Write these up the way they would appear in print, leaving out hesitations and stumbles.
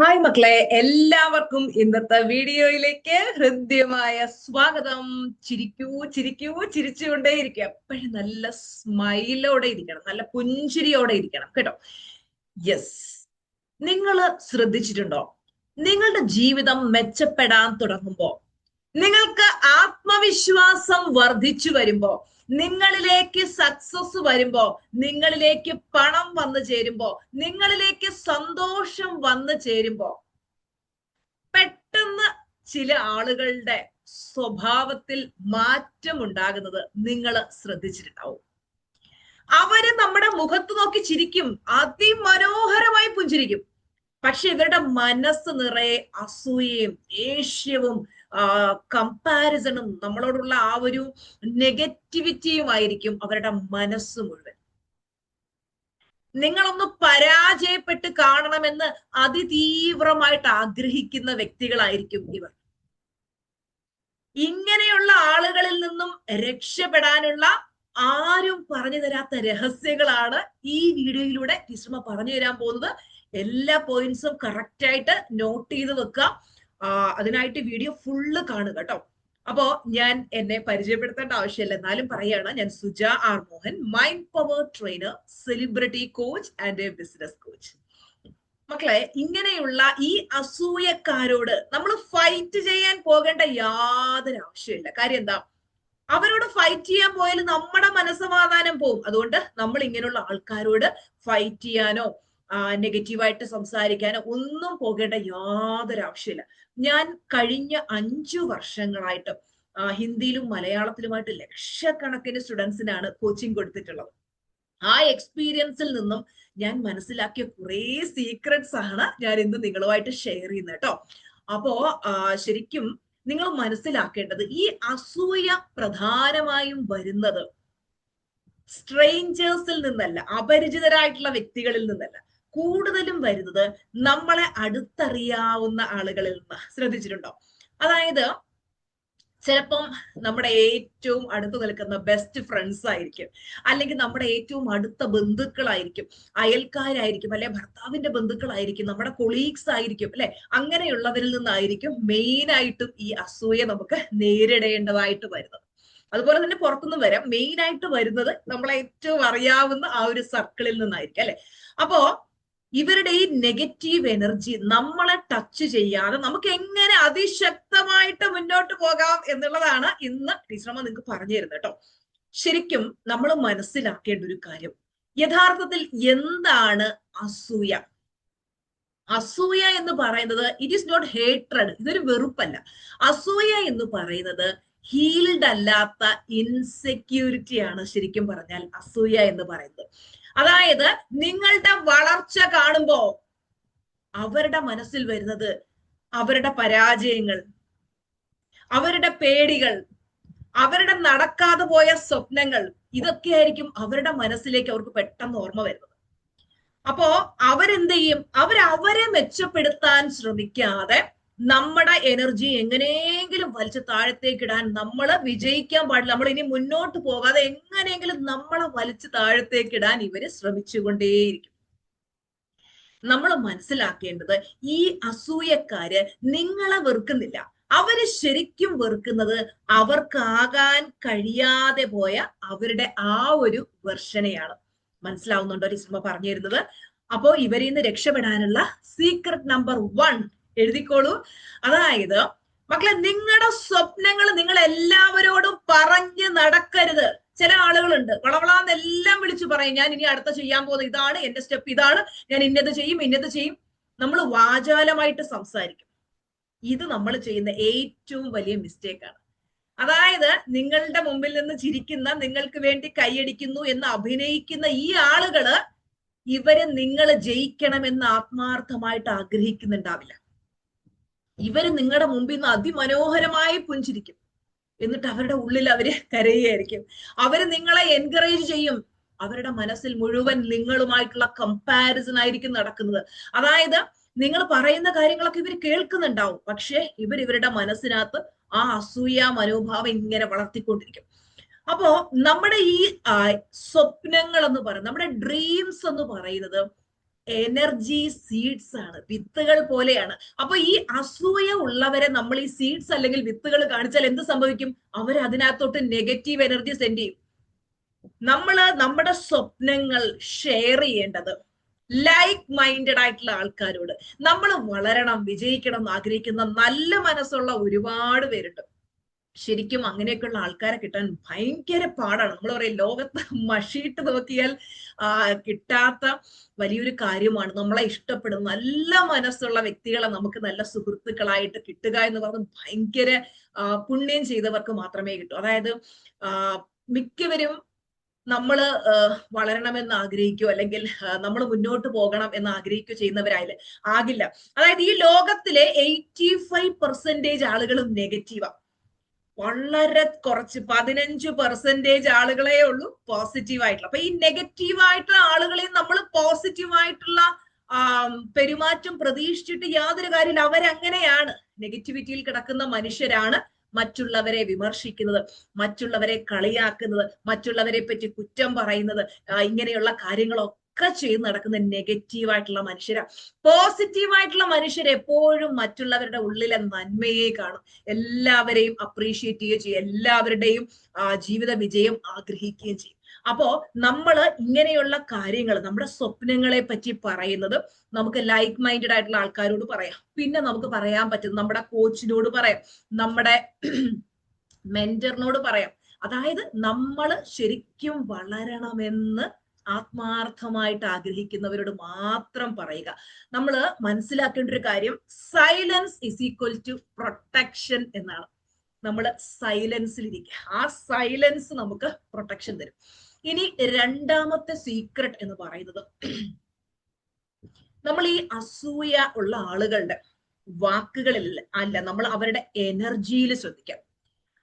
Hi മക്കളെ, എല്ലാവർക്കും ഇന്നത്തെ വീഡിയോയിലേക്ക് ഹൃദ്യമായ സ്വാഗതം. ചിരിക്കൂ ചിരിക്കൂ, ചിരിച്ചുകൊണ്ടേയിരിക്കുക. എപ്പോഴും നല്ല സ്മൈലോടെ ഇരിക്കണം, നല്ല പുഞ്ചിരിയോടെ ഇരിക്കണം കേട്ടോ. യെസ്, നിങ്ങൾ ശ്രദ്ധിച്ചിട്ടുണ്ടോ? നിങ്ങളുടെ ജീവിതം മെച്ചപ്പെടാൻ തുടങ്ങുമ്പോ, നിങ്ങൾക്ക് ആത്മവിശ്വാസം വർദ്ധിച്ചു വരുമ്പോ, നിങ്ങളിലേക്ക് സക്സസ് വരുമ്പോ, നിങ്ങളിലേക്ക് പണം വന്നു ചേരുമ്പോ, നിങ്ങളിലേക്ക് സന്തോഷം വന്നു ചേരുമ്പോ, പെട്ടെന്ന് ചില ആളുകളുടെ സ്വഭാവത്തിൽ മാറ്റം ഉണ്ടാകുന്നത് നിങ്ങൾ ശ്രദ്ധിച്ചിട്ടുണ്ടാവും. അവര് നമ്മുടെ മുഖത്ത് നോക്കി ചിരിക്കും, അതിമനോഹരമായി പുഞ്ചിരിക്കും. പക്ഷെ ഇവരുടെ മനസ്സ് നിറയെ അസൂയയും ദേഷ്യവും കമ്പാരിസണും നമ്മളോടുള്ള ആ ഒരു നെഗറ്റിവിറ്റിയുമായിരിക്കും അവരുടെ മനസ്സ് മുഴുവൻ. നിങ്ങളൊന്ന് പരാജയപ്പെട്ട് കാണണമെന്ന് അതിതീവ്രമായിട്ട് ആഗ്രഹിക്കുന്ന വ്യക്തികളായിരിക്കും ഇവർ. ഇങ്ങനെയുള്ള ആളുകളിൽ നിന്നും രക്ഷപ്പെടാനുള്ള ആരും പറഞ്ഞു തരാത്ത രഹസ്യങ്ങളാണ് ഈ വീഡിയോയിലൂടെ ടീച്ചർമ്മ പറഞ്ഞു തരാൻ പോകുന്നത്. എല്ലാ പോയിന്റ്സും കറക്റ്റ് ആയിട്ട് നോട്ട് ചെയ്ത് വെക്കുക. അതിനായിട്ട് വീഡിയോ ഫുള്ള് കാണുക കേട്ടോ. അപ്പോ ഞാൻ എന്നെ പരിചയപ്പെടുത്തേണ്ട ആവശ്യമില്ല, എന്നാലും പറയാണ്, ഞാൻ Suja R Mohan, mind power trainer, celebrity coach and business coach. മക്കളെ, ഇങ്ങനെയുള്ള ഈ അസൂയക്കാരോട് നമ്മൾ ഫൈറ്റ് ചെയ്യാൻ പോകേണ്ട യാതൊരു ആവശ്യമില്ല. കാര്യം എന്താ? അവരോട് ഫൈറ്റ് ചെയ്യാൻ പോയാൽ നമ്മുടെ മനസ്സമാധാനം പോകും. അതുകൊണ്ട് നമ്മൾ ഇങ്ങനെയുള്ള ആൾക്കാരോട് ഫൈറ്റ് ചെയ്യാനോ നെഗറ്റീവായിട്ട് സംസാരിക്കാനോ ഒന്നും പോകേണ്ട യാതൊരു ആവശ്യമില്ല. ഞാൻ കഴിഞ്ഞ 5 വർഷങ്ങളായിട്ട് ഹിന്ദിയിലും മലയാളത്തിലുമായിട്ട് ലക്ഷക്കണക്കിന് സ്റ്റുഡൻസിനാണ് കോച്ചിങ് കൊടുത്തിട്ടുള്ളത്. ആ എക്സ്പീരിയൻസിൽ നിന്നും ഞാൻ മനസ്സിലാക്കിയ കുറെ സീക്രട്സ് ആണ് ഞാൻ ഇന്ന് നിങ്ങളുമായിട്ട് ഷെയർ ചെയ്യുന്നത് കേട്ടോ. അപ്പോ ശരിക്കും നിങ്ങൾ മനസ്സിലാക്കേണ്ടത്, ഈ അസൂയ പ്രധാനമായും വരുന്നത് സ്ട്രേഞ്ചേഴ്സിൽ നിന്നല്ല, അപരിചിതരായിട്ടുള്ള വ്യക്തികളിൽ നിന്നല്ല. കൂടുതലും വരുന്നത് നമ്മളെ അടുത്തറിയാവുന്ന ആളുകളിൽ നിന്ന്. ശ്രദ്ധിച്ചിട്ടുണ്ടോ? അതായത് ചിലപ്പം നമ്മുടെ ഏറ്റവും അടുത്ത് നിൽക്കുന്ന ബെസ്റ്റ് ഫ്രണ്ട്സ് ആയിരിക്കും, അല്ലെങ്കിൽ നമ്മുടെ ഏറ്റവും അടുത്ത ബന്ധുക്കളായിരിക്കും, അയൽക്കാരായിരിക്കും, അല്ലെ ഭർത്താവിന്റെ ബന്ധുക്കളായിരിക്കും, നമ്മുടെ കൊളീഗ്സ് ആയിരിക്കും, അല്ലെ അങ്ങനെയുള്ളവരിൽ നിന്നായിരിക്കും മെയിൻ ആയിട്ടും ഈ അസൂയ നമുക്ക് നേരിടേണ്ടതായിട്ട് വരുന്നത്. അതുപോലെ തന്നെ പുറത്തുനിന്ന് വരാം. മെയിൻ ആയിട്ട് വരുന്നത് നമ്മളെ ഏറ്റവും അറിയാവുന്ന ആ ഒരു സർക്കിളിൽ നിന്നായിരിക്കും, അല്ലെ. അപ്പോ ഇവരുടെ ഈ നെഗറ്റീവ് എനർജി നമ്മളെ ടച്ച് ചെയ്യാതെ നമുക്ക് എങ്ങനെ അതിശക്തമായിട്ട് മുന്നോട്ട് പോകാം എന്നുള്ളതാണ് ഇന്ന് ടീച്ചറമ്മ നിങ്ങൾക്ക് പറഞ്ഞു തരുന്നത് കേട്ടോ. ശരിക്കും നമ്മൾ മനസ്സിലാക്കേണ്ട ഒരു കാര്യം, യഥാർത്ഥത്തിൽ എന്താണ് അസൂയ? അസൂയ എന്ന് പറയുന്നത് ഇറ്റ് ഈസ് നോട്ട് ഹേട്രഡ്, ഇതൊരു വെറുപ്പല്ല. അസൂയ എന്ന് പറയുന്നത് ഹീൽഡ് അല്ലാത്ത ഇൻസെക്യൂരിറ്റിയാണ്. ശരിക്കും പറഞ്ഞാൽ അസൂയ എന്ന് പറയുന്നത്, അതായത് നിങ്ങളുടെ വളർച്ച കാണുമ്പോ അവരുടെ മനസ്സിൽ വരുന്നത് അവരുടെ പരാജയങ്ങൾ, അവരുടെ പേടികൾ, അവരുടെ നടക്കാതെ പോയ സ്വപ്നങ്ങൾ, ഇതൊക്കെയായിരിക്കും അവരുടെ മനസ്സിലേക്ക് അവർക്ക് പെട്ടെന്ന് ഓർമ്മ വരുന്നത്. അപ്പോ അവരെന്ത് ചെയ്യും? അവരെ മെച്ചപ്പെടുത്താൻ ശ്രമിക്കാതെ നമ്മുടെ എനർജി എങ്ങനെയെങ്കിലും വലിച്ചു താഴത്തേക്ക് ഇടാൻ, നമ്മള് വിജയിക്കാൻ പാടില്ല, നമ്മൾ ഇനി മുന്നോട്ട് പോകാതെ എങ്ങനെയെങ്കിലും നമ്മളെ വലിച്ചു താഴത്തേക്ക് ഇടാൻ ഇവര് ശ്രമിച്ചുകൊണ്ടേയിരിക്കും. നമ്മൾ മനസ്സിലാക്കേണ്ടത്, ഈ അസൂയക്കാര് നിങ്ങളെ വെറുക്കുന്നില്ല. അവര് ശരിക്കും വെറുക്കുന്നത് അവർക്കാകാൻ കഴിയാതെ പോയ അവരുടെ ആ ഒരു വെർഷനെയാണ്. മനസ്സിലാവുന്നുണ്ടോ ടീച്ചർമ്മ പറഞ്ഞു തരുന്നത്? അപ്പോ ഇവരിൽ നിന്ന് രക്ഷപ്പെടാനുള്ള സീക്രട്ട് നമ്പർ 1 എഴുതിക്കോളൂ. അതായത് മക്കളെ, നിങ്ങളുടെ സ്വപ്നങ്ങൾ നിങ്ങൾ എല്ലാവരോടും പറഞ്ഞു നടക്കരുത്. ചില ആളുകളുണ്ട്, വളവളാന്നെല്ലാം വിളിച്ചു പറയും, ഞാൻ ഇനി അടുത്ത ചെയ്യാൻ പോകുന്നത് ഇതാണ്, എന്റെ സ്റ്റെപ്പ് ഇതാണ്, ഞാൻ ഇന്നത് ചെയ്യും ഇന്നത് ചെയ്യും. നമ്മൾ വാചാലമായിട്ട് സംസാരിക്കും. ഇത് നമ്മൾ ചെയ്യുന്ന ഏറ്റവും വലിയ മിസ്റ്റേക്കാണ്. അതായത് നിങ്ങളുടെ മുമ്പിൽ നിന്ന് ചിരിക്കുന്ന, നിങ്ങൾക്ക് വേണ്ടി കൈയടിക്കുന്നു എന്ന് അഭിനയിക്കുന്ന ഈ ആളുകള്, ഇവര് നിങ്ങൾ ജയിക്കണമെന്ന് ആത്മാർത്ഥമായിട്ട് ആഗ്രഹിക്കുന്നുണ്ടാവില്ല. ഇവര് നിങ്ങളുടെ മുമ്പിൽ നിന്ന് അതിമനോഹരമായി പുഞ്ചിരിക്കും, എന്നിട്ട് അവരുടെ ഉള്ളിൽ അവര് കരയുകയായിരിക്കും. അവര് നിങ്ങളെ എൻകറേജ് ചെയ്യും. അവരുടെ മനസ്സിൽ മുഴുവൻ നിങ്ങളുമായിട്ടുള്ള കമ്പാരിസൺ ആയിരിക്കും നടക്കുന്നത്. അതായത് നിങ്ങൾ പറയുന്ന കാര്യങ്ങളൊക്കെ ഇവർ കേൾക്കുന്നുണ്ടാവും, പക്ഷെ ഇവരുടെ മനസ്സിനകത്ത് ആ അസൂയ മനോഭാവം ഇങ്ങനെ വളർത്തിക്കൊണ്ടിരിക്കും. അപ്പോ നമ്മുടെ ഈ സ്വപ്നങ്ങൾ എന്ന് പറയുന്നത്, നമ്മുടെ ഡ്രീംസ് എന്ന് പറയുന്നത് എനർജി സീഡ്സ് ആണ്, വിത്തുകൾ പോലെയാണ്. അപ്പൊ ഈ അസൂയ ഉള്ളവരെ നമ്മൾ ഈ സീഡ്സ് അല്ലെങ്കിൽ വിത്തുകൾ കാണിച്ചാൽ എന്ത് സംഭവിക്കും? അവർ അതിനകത്തോട്ട് നെഗറ്റീവ് എനർജി സെൻഡ് ചെയ്യും. നമ്മള് നമ്മുടെ സ്വപ്നങ്ങൾ ഷെയർ ചെയ്യേണ്ടത് ലൈക്ക് മൈൻഡഡ് ആയിട്ടുള്ള ആൾക്കാരോട്. നമ്മൾ വളരണം, വിജയിക്കണം എന്ന് ആഗ്രഹിക്കുന്ന നല്ല മനസ്സുള്ള ഒരുപാട് പേരുണ്ട്. ശരിക്കും അങ്ങനെയൊക്കെയുള്ള ആൾക്കാരെ കിട്ടാൻ ഭയങ്കര പാടാണ്. നമ്മൾ പറയും ലോകത്ത് മഷിയിട്ട് നോക്കിയാൽ കിട്ടാത്ത വലിയൊരു കാര്യമാണ് നമ്മളെ ഇഷ്ടപ്പെടുന്ന നല്ല മനസ്സുള്ള വ്യക്തികളെ നമുക്ക് നല്ല സുഹൃത്തുക്കളായിട്ട് കിട്ടുക എന്ന് പറഞ്ഞത് ഭയങ്കര പുണ്യം ചെയ്തവർക്ക് മാത്രമേ കിട്ടൂ. അതായത് മിക്കവരും നമ്മൾ വളരണമെന്ന് ആഗ്രഹിക്കുകയോ അല്ലെങ്കിൽ നമ്മൾ മുന്നോട്ട് പോകണം എന്ന് ആഗ്രഹിക്കുകയോ ചെയ്യുന്നവരായാലും ആകില്ല. അതായത് ഈ ലോകത്തിലെ 85% ആളുകളും നെഗറ്റീവാണ്. വളരെ കുറച്ച് 15% ആളുകളെ ഉള്ളൂ പോസിറ്റീവ് ആയിട്ടുള്ള. അപ്പൊ ഈ നെഗറ്റീവ് ആയിട്ടുള്ള ആളുകളെ നമ്മൾ പോസിറ്റീവായിട്ടുള്ള പെരുമാറ്റം പ്രതീക്ഷിച്ചിട്ട് യാതൊരു കാര്യമില്ല. അവരങ്ങനെയാണ്, നെഗറ്റിവിറ്റിയിൽ കിടക്കുന്ന മനുഷ്യരാണ് മറ്റുള്ളവരെ വിമർശിക്കുന്നത്, മറ്റുള്ളവരെ കളിയാക്കുന്നത്, മറ്റുള്ളവരെ പറ്റി കുറ്റം പറയുന്നത്, ഇങ്ങനെയുള്ള കാര്യങ്ങളൊക്കെ ചെയ്ത് നടക്കുന്ന നെഗറ്റീവായിട്ടുള്ള മനുഷ്യരാ. പോസിറ്റീവായിട്ടുള്ള മനുഷ്യർ എപ്പോഴും മറ്റുള്ളവരുടെ ഉള്ളിലെ നന്മയെ കാണും, എല്ലാവരെയും അപ്രീഷിയേറ്റ് ചെയ്യുകയും ചെയ്യും, എല്ലാവരുടെയും ജീവിത വിജയം ആഗ്രഹിക്കുകയും ചെയ്യും. അപ്പോ നമ്മള് ഇങ്ങനെയുള്ള കാര്യങ്ങൾ, നമ്മുടെ സ്വപ്നങ്ങളെ പറ്റി പറയുന്നത് നമുക്ക് ലൈക്ക് മൈൻഡഡ് ആയിട്ടുള്ള ആൾക്കാരോട് പറയാം. പിന്നെ നമുക്ക് പറയാൻ പറ്റും നമ്മുടെ കോച്ചിനോട് പറയാം, നമ്മുടെ മെന്ററിനോട് പറയാം. അതായത് നമ്മൾ ശരിക്കും വളരണമെന്ന് ആത്മാർത്ഥമായിട്ട് ആഗ്രഹിക്കുന്നവരോട് മാത്രം പറയുക. നമ്മൾ മനസ്സിലാക്കേണ്ട ഒരു കാര്യം, silence is equal to protection എന്നാണ്. നമ്മൾ സൈലൻസിലിരിക്കുക, ആ സൈലൻസ് നമുക്ക് പ്രൊട്ടക്ഷൻ തരും. ഇനി രണ്ടാമത്തെ സീക്രട്ട് എന്ന് പറയുന്നത്, നമ്മൾ ഈ അസൂയ ഉള്ള ആളുകളുടെ വാക്കുകളിൽ അല്ല, നമ്മൾ അവരുടെ എനർജിയിൽ ശ്രദ്ധിക്കാം.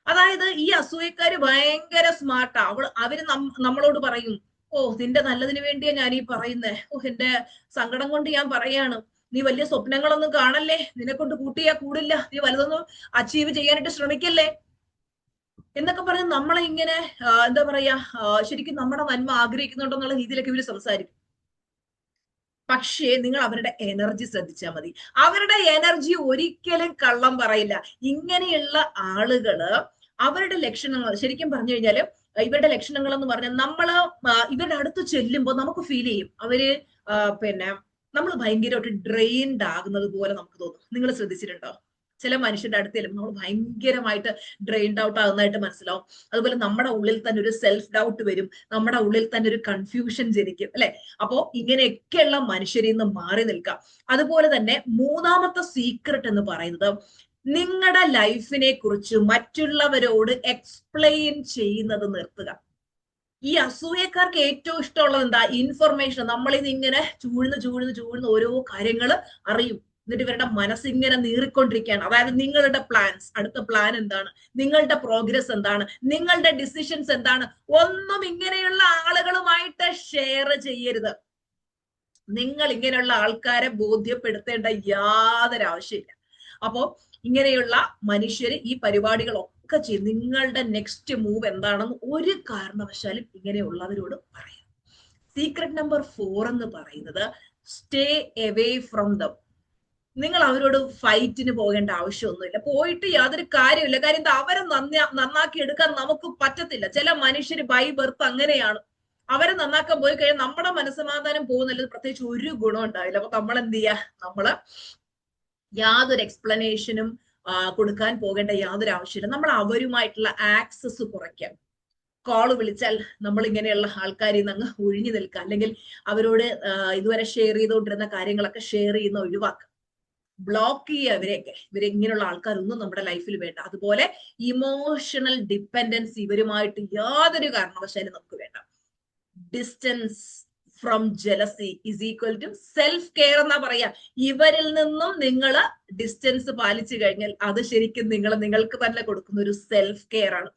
അതായത് ഈ അസൂയക്കാര് ഭയങ്കര സ്മാർട്ടാ. അവര് നമ്മളോട് പറയും, ഓ നിന്റെ നല്ലതിന് വേണ്ടിയാ ഞാൻ ഈ പറയുന്നേ, ഓ എന്റെ സങ്കടം കൊണ്ട് ഞാൻ പറയാണ്, നീ വലിയ സ്വപ്നങ്ങളൊന്നും കാണല്ലേ, നിന്നെ കൊണ്ട് കൂട്ടിയാ കൂടില്ല, നീ വലുതൊന്നും അച്ചീവ് ചെയ്യാനായിട്ട് ശ്രമിക്കല്ലേ എന്നൊക്കെ പറഞ്ഞ് നമ്മളെ ഇങ്ങനെ എന്താ പറയാ, ശരിക്കും നമ്മുടെ നന്മ ആഗ്രഹിക്കുന്നുണ്ടോ എന്നുള്ള രീതിയിലൊക്കെ ഇവര് സംസാരിക്കും. പക്ഷേ നിങ്ങൾ അവരുടെ എനർജി ശ്രദ്ധിച്ചാൽ മതി. അവരുടെ എനർജി ഒരിക്കലും കള്ളം പറയില്ല. ഇങ്ങനെയുള്ള ആളുകള് അവരുടെ ലക്ഷണങ്ങൾ ശരിക്കും പറഞ്ഞു കഴിഞ്ഞാല്, ഇവരുടെ ലക്ഷണങ്ങൾ എന്ന് പറഞ്ഞാൽ നമ്മള് ഇവരുടെ അടുത്ത് ചെല്ലുമ്പോൾ നമുക്ക് ഫീൽ ചെയ്യും അവര് പിന്നെ നമ്മൾ ഭയങ്കരമായിട്ട് ഡ്രെയിൻഡ് ആകുന്നത് പോലെ നമുക്ക് തോന്നും. നിങ്ങൾ ശ്രദ്ധിച്ചിട്ടുണ്ടോ? ചില മനുഷ്യരുടെ അടുത്ത് ചെല്ലുമ്പോൾ നമ്മൾ ഭയങ്കരമായിട്ട് ഡ്രെയിൻഡ് ഔട്ട് ആകുന്നതായിട്ട് മനസ്സിലാവും. അതുപോലെ നമ്മുടെ ഉള്ളിൽ തന്നെ ഒരു സെൽഫ് ഡൗട്ട് വരും, നമ്മുടെ ഉള്ളിൽ തന്നെ ഒരു കൺഫ്യൂഷൻ ജനിക്കും, അല്ലെ? അപ്പോ ഇങ്ങനെയൊക്കെയുള്ള മനുഷ്യരിൽ നിന്ന് മാറി നിൽക്കാം. അതുപോലെ തന്നെ മൂന്നാമത്തെ സീക്രട്ട് എന്ന് പറയുന്നത്, നിങ്ങളുടെ ലൈഫിനെ കുറിച്ച് മറ്റുള്ളവരോട് എക്സ്പ്ലെയിൻ ചെയ്യുന്നത് നിർത്തുക. ഈ അസൂയക്കാർക്ക് ഏറ്റവും ഇഷ്ടമുള്ളത് എന്താ? ഇൻഫർമേഷൻ. നമ്മളിത് ഇങ്ങനെ ചൂഴ്ന്ന് ഓരോ കാര്യങ്ങൾ അറിയും. എന്നിട്ട് ഇവരുടെ മനസ്സിങ്ങനെ നീറിക്കൊണ്ടിരിക്കുകയാണ്. അതായത് നിങ്ങളുടെ പ്ലാൻസ്, അടുത്ത പ്ലാൻ എന്താണ്, നിങ്ങളുടെ പ്രോഗ്രസ് എന്താണ്, നിങ്ങളുടെ ഡിസിഷൻസ് എന്താണ്, ഒന്നും ഇങ്ങനെയുള്ള ആളുകളുമായിട്ട് ഷെയർ ചെയ്യരുത്. നിങ്ങൾ ഇങ്ങനെയുള്ള ആൾക്കാരെ ബോധ്യപ്പെടുത്തേണ്ട യാതൊരു ആവശ്യമില്ല. അപ്പോ ഇങ്ങനെയുള്ള മനുഷ്യര് ഈ പരിപാടികളൊക്കെ ചെയ്യും. നിങ്ങളുടെ നെക്സ്റ്റ് മൂവ് എന്താണെന്ന് ഒരു കാരണവശാലും ഇങ്ങനെയുള്ളവരോട് പറയാം. സീക്രട്ട് നമ്പർ 4 എന്ന് പറയുന്നത്, സ്റ്റേ എവേ ഫ്രം ദം. നിങ്ങൾ അവരോട് ഫൈറ്റിന് പോകേണ്ട ആവശ്യമൊന്നുമില്ല. പോയിട്ട് യാതൊരു കാര്യമില്ല. കാര്യം എന്താ, അവരെ നന്നാക്കി എടുക്കാൻ നമുക്ക് പറ്റത്തില്ല. ചില മനുഷ്യര് ബൈ ബർത്ത് അങ്ങനെയാണ്. അവരെ നന്നാക്കാൻ പോയി കഴിഞ്ഞാൽ നമ്മുടെ മനസ്സമാധാനം പോകുന്നില്ല, പ്രത്യേകിച്ച് ഒരു ഗുണം ഉണ്ടാവില്ല. അപ്പൊ നമ്മൾ എന്ത് ചെയ്യാ, നമ്മള് യാതൊരു എക്സ്പ്ലനേഷനും കൊടുക്കാൻ പോകേണ്ട യാതൊരു ആവശ്യമില്ല. നമ്മൾ അവരുമായിട്ടുള്ള ആക്സസ് കുറയ്ക്കാം. കോള് വിളിച്ചാൽ നമ്മൾ ഇങ്ങനെയുള്ള ആൾക്കാരിൽ നിന്ന് അങ്ങ് ഒഴിഞ്ഞു നിൽക്കുക, അല്ലെങ്കിൽ അവരോട് ഇതുവരെ ഷെയർ ചെയ്തുകൊണ്ടിരുന്ന കാര്യങ്ങളൊക്കെ ഷെയർ ചെയ്യുന്ന ഒഴിവാക്കുക, ബ്ലോക്ക് ചെയ്യുക. ഇങ്ങനെയുള്ള ആൾക്കാരൊന്നും നമ്മുടെ ലൈഫിൽ വേണ്ട. അതുപോലെ ഇമോഷണൽ ഡിപ്പെൻഡൻസ് ഇവരുമായിട്ട് യാതൊരു കാരണവശാലും നമുക്ക് വേണ്ട. Distance from jealousy is equal to self care എന്നാ പറയാ. ഇവരിൽ നിന്നും നിങ്ങൾ ഡിസ്റ്റൻസ് പാലിച്ചു കഴിഞ്ഞാൽ അത് ശരിക്കും നിങ്ങൾക്ക് തന്നെ കൊടുക്കുന്ന ഒരു സെൽഫ് കെയർ ആണ്.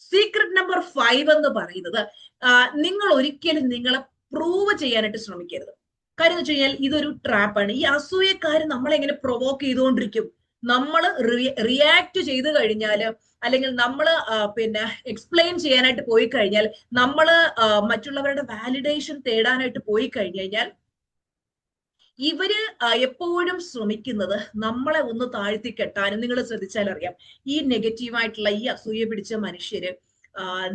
സീക്രട്ട് നമ്പർ 5 എന്ന് പറയുന്നത്, നിങ്ങൾ ഒരിക്കലും നിങ്ങളെ പ്രൂവ് ചെയ്യാനായിട്ട് ശ്രമിക്കരുത്. കാര്യം എന്ന് വെച്ച് കഴിഞ്ഞാൽ ഇതൊരു ട്രാപ്പാണ്. ഈ അസൂയക്കാര് നമ്മളെ എങ്ങനെ പ്രൊവോക്ക് ചെയ്തുകൊണ്ടിരിക്കും. നമ്മൾ റിയാക്ട് ചെയ്ത് കഴിഞ്ഞാല്, അല്ലെങ്കിൽ നമ്മൾ എക്സ്പ്ലെയിൻ ചെയ്യാനായിട്ട് പോയി കഴിഞ്ഞാൽ, നമ്മൾ മറ്റുള്ളവരുടെ വാലിഡേഷൻ തേടാനായിട്ട് പോയി കഴിഞ്ഞു കഴിഞ്ഞാൽ ഇവര് എപ്പോഴും ശ്രമിക്കുന്നത് നമ്മളെ ഒന്ന് താഴ്ത്തി കെട്ടാനും. നിങ്ങൾ ശ്രദ്ധിച്ചാൽ അറിയാം, ഈ നെഗറ്റീവായിട്ടുള്ള ഈ അസൂയ പിടിച്ച മനുഷ്യര്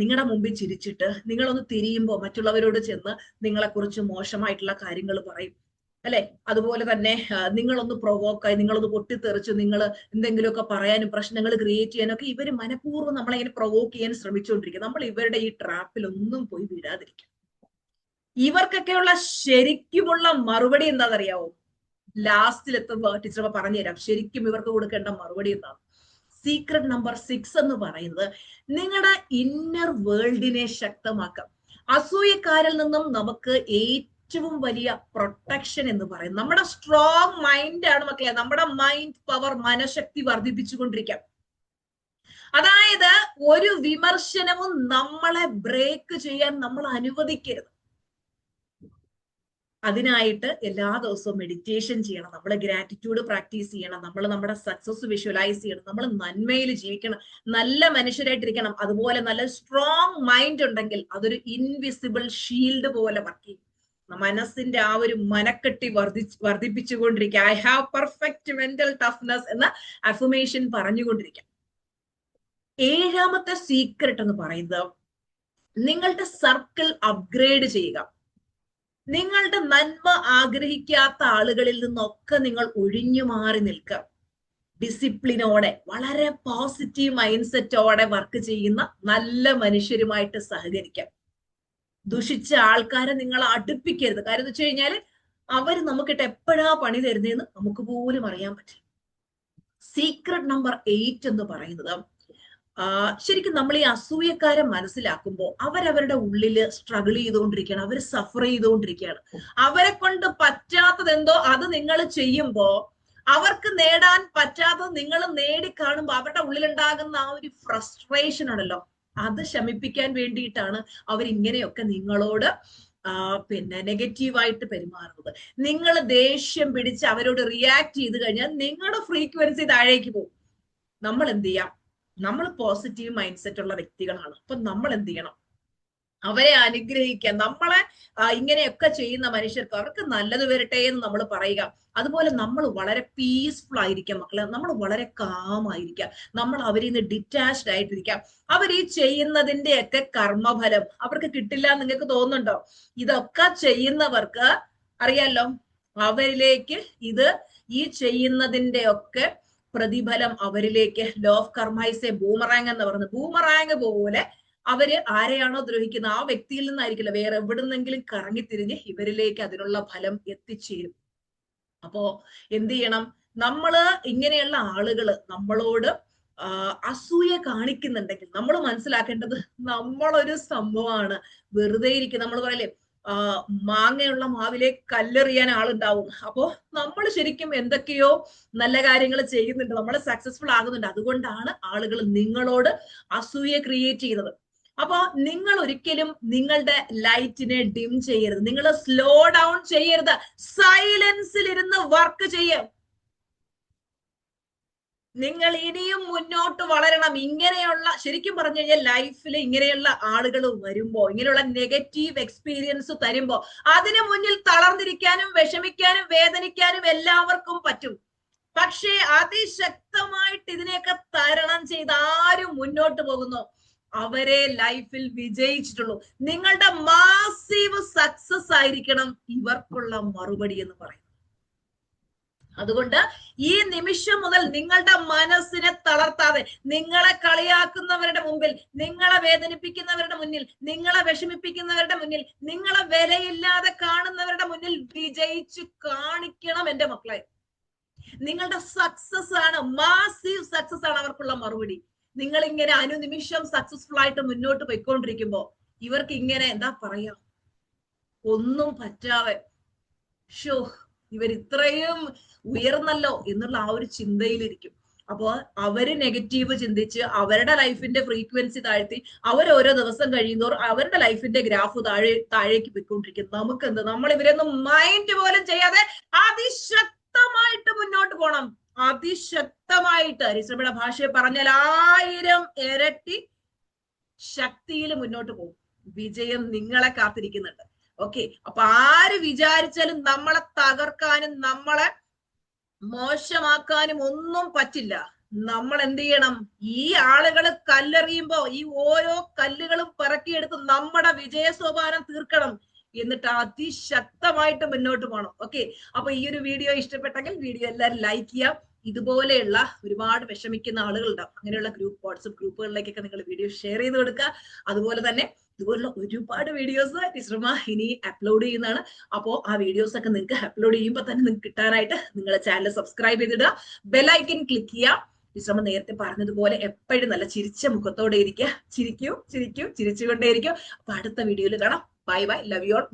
നിങ്ങളുടെ മുമ്പിൽ ചിരിച്ചിട്ട് നിങ്ങളൊന്ന് തിരിയുമ്പോൾ മറ്റുള്ളവരോട് ചെന്ന് നിങ്ങളെക്കുറിച്ച് മോശമായിട്ടുള്ള കാര്യങ്ങൾ പറയും, അല്ലെ? അതുപോലെ തന്നെ നിങ്ങളൊന്ന് പ്രൊവോക്കായി, നിങ്ങളൊന്ന് പൊട്ടിത്തെറിച്ച് നിങ്ങൾ എന്തെങ്കിലുമൊക്കെ പറയാനും പ്രശ്നങ്ങൾ ക്രിയേറ്റ് ചെയ്യാനൊക്കെ ഇവര് മനഃപൂർവ്വം നമ്മളെ ഇങ്ങനെ പ്രൊവോക്ക് ചെയ്യാൻ ശ്രമിച്ചുകൊണ്ടിരിക്കും. നമ്മൾ ഇവരുടെ ഈ ട്രാപ്പിൽ ഒന്നും പോയി വീഴാതിരിക്കും. ഇവർക്കൊക്കെയുള്ള ശരിക്കുമുള്ള മറുപടി എന്താണെന്നറിയാവോ? ലാസ്റ്റിൽ എത്തുമ്പോ ടീച്ചർ പറഞ്ഞുതരാം ശരിക്കും ഇവർക്ക് കൊടുക്കേണ്ട മറുപടി എന്താണ്. സീക്രട്ട് നമ്പർ 6 എന്ന് പറയുന്നത് നിങ്ങളുടെ ഇന്നർ വേൾഡിനെ ശക്തമാക്കാം. അസൂയക്കാരിൽ നിന്നും നമുക്ക് ഏറ്റവും വലിയ പ്രൊട്ടക്ഷൻ എന്ന് പറയുന്നത് നമ്മുടെ സ്ട്രോങ് മൈൻഡ് ആണ് മക്കളെ. നമ്മുടെ മൈൻഡ് പവർ, മനഃശക്തി വർദ്ധിപ്പിച്ചുകൊണ്ടിരിക്കാം. അതായത് ഒരു വിമർശനവും നമ്മളെ ബ്രേക്ക് ചെയ്യാൻ നമ്മൾ അനുവദിക്കരുത്. അതിനായിട്ട് എല്ലാ ദിവസവും മെഡിറ്റേഷൻ ചെയ്യണം, നമ്മൾ ഗ്രാറ്റിറ്റ്യൂഡ് പ്രാക്ടീസ് ചെയ്യണം, നമ്മൾ നമ്മുടെ സക്സസ് വിഷ്വലൈസ് ചെയ്യണം, നമ്മൾ നന്മയിൽ ജീവിക്കണം, നല്ല മനുഷ്യരായിട്ടിരിക്കണം. അതുപോലെ നല്ല സ്ട്രോങ് മൈൻഡ് ഉണ്ടെങ്കിൽ അതൊരു ഇൻവിസിബിൾ ഷീൽഡ് പോലെ വർക്ക് ചെയ്യും. മനസ്സിന്റെ ആ ഒരു മനക്കെട്ടി വർദ്ധിപ്പിച്ചുകൊണ്ടിരിക്കുക. I have perfect mental toughness എന്ന അഫർമേഷൻ പറഞ്ഞുകൊണ്ടിരിക്കാം. 7ാമത്തെ സീക്രട്ട് എന്ന് പറയുന്നത് നിങ്ങളുടെ സർക്കിൾ അപ്ഗ്രേഡ് ചെയ്യുക. നിങ്ങളുടെ നന്മ ആഗ്രഹിക്കാത്ത ആളുകളിൽ നിന്നൊക്കെ നിങ്ങൾ ഒഴിഞ്ഞു മാറി നിൽക്കുക. ഡിസിപ്ലിനോടെ, വളരെ പോസിറ്റീവ് മൈൻഡ് സെറ്റോടെ വർക്ക് ചെയ്യുന്ന നല്ല മനുഷ്യരുമായിട്ട് സഹകരിക്കാം. ദുഷിച്ച ആൾക്കാരെ നിങ്ങൾ അടുപ്പിക്കരുത്. കാര്യം എന്ന് വെച്ച് കഴിഞ്ഞാല് അവര് നമുക്കിട്ട് എപ്പോഴാ പണി തരുന്നതെന്ന് നമുക്ക് പോലും അറിയാൻ പറ്റില്ല. സീക്രട്ട് നമ്പർ 8 എന്ന് പറയുന്നത് ശരിക്കും നമ്മൾ ഈ അസൂയക്കാരെ മനസ്സിലാക്കുമ്പോൾ അവരവരുടെ ഉള്ളില് സ്ട്രഗിൾ ചെയ്തുകൊണ്ടിരിക്കുകയാണ്, അവർ സഫർ ചെയ്തുകൊണ്ടിരിക്കുകയാണ്. അവരെ കൊണ്ട് പറ്റാത്തത് എന്തോ അത് നിങ്ങൾ ചെയ്യുമ്പോ അവർക്ക് നേടാൻ പറ്റാത്തത് നിങ്ങൾ നേടിക്കാണുമ്പോൾ അവരുടെ ഉള്ളിലുണ്ടാകുന്ന ആ ഒരു ഫ്രസ്ട്രേഷൻ ഉണ്ടല്ലോ, അത് ശമിപ്പിക്കാൻ വേണ്ടിയിട്ടാണ് അവരിങ്ങനെയൊക്കെ നിങ്ങളോട് നെഗറ്റീവായിട്ട് പെരുമാറുന്നത്. നിങ്ങൾ ദേഷ്യം പിടിച്ച് അവരോട് റിയാക്ട് ചെയ്ത് കഴിഞ്ഞാൽ നിങ്ങളുടെ ഫ്രീക്വൻസി താഴേക്ക് പോകും. നമ്മൾ എന്ത് ചെയ്യാം? നമ്മൾ പോസിറ്റീവ് മൈൻഡ് സെറ്റ് ഉള്ള വ്യക്തികളാണ്. അപ്പൊ നമ്മൾ എന്ത് ചെയ്യണം? അവരെ അനുഗ്രഹിക്കുക. നമ്മളെ ഇങ്ങനെയൊക്കെ ചെയ്യുന്ന മനുഷ്യർക്ക് അവർക്ക് നല്ലത് വരട്ടെ എന്ന് നമ്മൾ പറയുക. അതുപോലെ നമ്മൾ വളരെ പീസ്ഫുൾ ആയിരിക്കാം മക്കളെ, നമ്മൾ വളരെ കാമായിരിക്കാം, നമ്മൾ അവരിൽ നിന്ന് ഡിറ്റാച്ച്ഡ് ആയിട്ടിരിക്കാം. അവർ ഈ ചെയ്യുന്നതിന്റെ ഒക്കെ കർമ്മഫലം അവർക്ക് കിട്ടില്ല എന്ന് നിങ്ങൾക്ക് തോന്നുന്നുണ്ടോ? ഇതൊക്കെ ചെയ്യുന്നവർക്ക് അറിയാലോ, അവരിലേക്ക് ഈ ചെയ്യുന്നതിന്റെ ഒക്കെ പ്രതിഫലം അവരിലേക്ക് ലോ ഓഫ് കർമ്മ ഈസ് എ ബൂമറാങ് എന്ന് പറയുന്നത്. ബൂമറാങ് പോലെ അവര് ആരെയാണോ ദ്രോഹിക്കുന്നത് ആ വ്യക്തിയിൽ നിന്നായിരിക്കില്ല, വേറെ എവിടുന്നെങ്കിലും കറങ്ങിത്തിരിഞ്ഞ് ഇവരിലേക്ക് അതിനുള്ള ഫലം എത്തിച്ചേരും. അപ്പോ എന്ത് ചെയ്യണം? നമ്മള് ഇങ്ങനെയുള്ള ആളുകള് നമ്മളോട് അസൂയ കാണിക്കുന്നുണ്ടെങ്കിൽ നമ്മൾ മനസ്സിലാക്കേണ്ടത് നമ്മളൊരു സംഭവമാണ്. വെറുതെ ഇരിക്കും. നമ്മൾ പറയല്ലേ, മാങ്ങയുള്ള മാവിലേക്ക് കല്ലെറിയാൻ ആളുണ്ടാവും. അപ്പോ നമ്മൾ ശരിക്കും എന്തൊക്കെയോ നല്ല കാര്യങ്ങൾ ചെയ്യുന്നുണ്ട്, നമ്മൾ സക്സസ്ഫുൾ ആകുന്നുണ്ട്. അതുകൊണ്ടാണ് ആളുകൾ നിങ്ങളോട് അസൂയ ക്രിയേറ്റ് ചെയ്യുന്നത്. അപ്പൊ നിങ്ങൾ ഒരിക്കലും നിങ്ങളുടെ ലൈറ്റിനെ ഡിം ചെയ്യരുത്, നിങ്ങൾ സ്ലോ ഡൗൺ ചെയ്യരുത്, സൈലൻസിൽ ഇരുന്ന് വർക്ക് ചെയ്യും. നിങ്ങൾ ഇനിയും മുന്നോട്ട് വളരണം. ഇങ്ങനെയുള്ള ശരിക്കും പറഞ്ഞു കഴിഞ്ഞാൽ ലൈഫിൽ ഇങ്ങനെയുള്ള ആളുകൾ വരുമ്പോ, ഇങ്ങനെയുള്ള നെഗറ്റീവ് എക്സ്പീരിയൻസ് തരുമ്പോ അതിനു മുന്നിൽ തളർന്നിരിക്കാനും വിഷമിക്കാനും വേദനിക്കാനും എല്ലാവർക്കും പറ്റും. പക്ഷേ അതിശക്തമായിട്ട് ഇതിനെയൊക്കെ തരണം ചെയ്ത് ആരും മുന്നോട്ട് പോകുന്നു അവരെ ലൈഫിൽ വിജയിച്ചിട്ടുള്ളൂ. നിങ്ങളുടെ മാസീവ് സക്സസ് ആയിരിക്കണം ഇവർക്കുള്ള മറുപടി എന്ന് പറയും. അതുകൊണ്ട് ഈ നിമിഷം മുതൽ നിങ്ങളുടെ മനസ്സിനെ തളർത്താതെ, നിങ്ങളെ കളിയാക്കുന്നവരുടെ മുമ്പിൽ, നിങ്ങളെ വേദനിപ്പിക്കുന്നവരുടെ മുന്നിൽ, നിങ്ങളെ വിഷമിപ്പിക്കുന്നവരുടെ മുന്നിൽ, നിങ്ങളെ വിലയില്ലാതെ കാണുന്നവരുടെ മുന്നിൽ വിജയിച്ചു കാണിക്കണം എന്റെ മക്കളെ. നിങ്ങളുടെ സക്സസ് ആണ്, മാസീവ് സക്സസ് ആണ് അവർക്കുള്ള മറുപടി. നിങ്ങൾ ഇങ്ങനെ അനുനിമിഷം സക്സസ്ഫുൾ ആയിട്ട് മുന്നോട്ട് പോയിക്കൊണ്ടിരിക്കുമ്പോ ഇവർക്ക് ഇങ്ങനെ എന്താ പറയാ, ഒന്നും പറ്റാതെ ഷോ ഇവർ ഇത്രയും ഉയർന്നല്ലോ എന്നുള്ള ആ ഒരു ചിന്തയിലിരിക്കും. അപ്പോ അവര് നെഗറ്റീവ് ചിന്തിച്ച് അവരുടെ ലൈഫിന്റെ ഫ്രീക്വൻസി താഴ്ത്തി അവർ ഓരോ ദിവസം കഴിയുന്നോറും അവരുടെ ലൈഫിന്റെ ഗ്രാഫ് താഴേക്ക് പോയിക്കൊണ്ടിരിക്കും. നമുക്ക് എന്ത്, നമ്മൾ ഇവരൊന്നും മൈൻഡ് പോലും ചെയ്യാതെ അതിശക്തമായിട്ട് മുന്നോട്ട് പോകണം. അതിശക്തമായിട്ട് ഹരിശ്രമയുടെ ഭാഷയെ പറഞ്ഞാൽ 1000 ഇരട്ടി ശക്തിയിൽ മുന്നോട്ട് പോകും. വിജയം നിങ്ങളെ കാത്തിരിക്കുന്നുണ്ട്. ഓക്കെ, അപ്പൊ ആര് വിചാരിച്ചാലും നമ്മളെ തകർക്കാനും നമ്മളെ മോശമാക്കാനും ഒന്നും പറ്റില്ല. നമ്മൾ എന്ത് ചെയ്യണം? ഈ ആളുകള് കല്ലെറിയുമ്പോ ഈ ഓരോ കല്ലുകളും പിറക്കിയെടുത്ത് നമ്മുടെ വിജയ സോപാനം തീർക്കണം. എന്നിട്ട് അതിശക്തമായിട്ട് മുന്നോട്ട് പോകണം. ഓക്കെ, അപ്പൊ ഈ ഒരു വീഡിയോ ഇഷ്ടപ്പെട്ടെങ്കിൽ വീഡിയോ എല്ലാവരും ലൈക്ക് ചെയ്യാം. ഇതുപോലെയുള്ള ഒരുപാട് വിഷമിക്കുന്ന ആളുകളുണ്ടാവും. അങ്ങനെയുള്ള വാട്സപ്പ് ഗ്രൂപ്പുകളിലേക്കൊക്കെ നിങ്ങൾ വീഡിയോ ഷെയർ ചെയ്ത് കൊടുക്കുക. അതുപോലെ തന്നെ ഇതുപോലുള്ള ഒരുപാട് വീഡിയോസ് ടീച്ചർമാർ ഇനി അപ്ലോഡ് ചെയ്യുന്നതാണ്. അപ്പോ ആ വീഡിയോസ് ഒക്കെ നിങ്ങൾക്ക് അപ്ലോഡ് ചെയ്യുമ്പോൾ തന്നെ നിങ്ങൾക്ക് കിട്ടാനായിട്ട് നിങ്ങളുടെ ചാനൽ സബ്സ്ക്രൈബ് ചെയ്തിടുക, ബെലൈക്കൻ ക്ലിക്ക് ചെയ്യുക. ടീച്ചർമാർ നേരത്തെ പറഞ്ഞതുപോലെ എപ്പോഴും നല്ല ചിരിച്ച മുഖത്തോടെ ഇരിക്കുക. ചിരിക്കൂ ചിരിക്കൂ ചിരിച്ചുകൊണ്ടേയിരിക്കും. അപ്പൊ അടുത്ത വീഡിയോയിൽ കാണാം. Bye bye, love you all.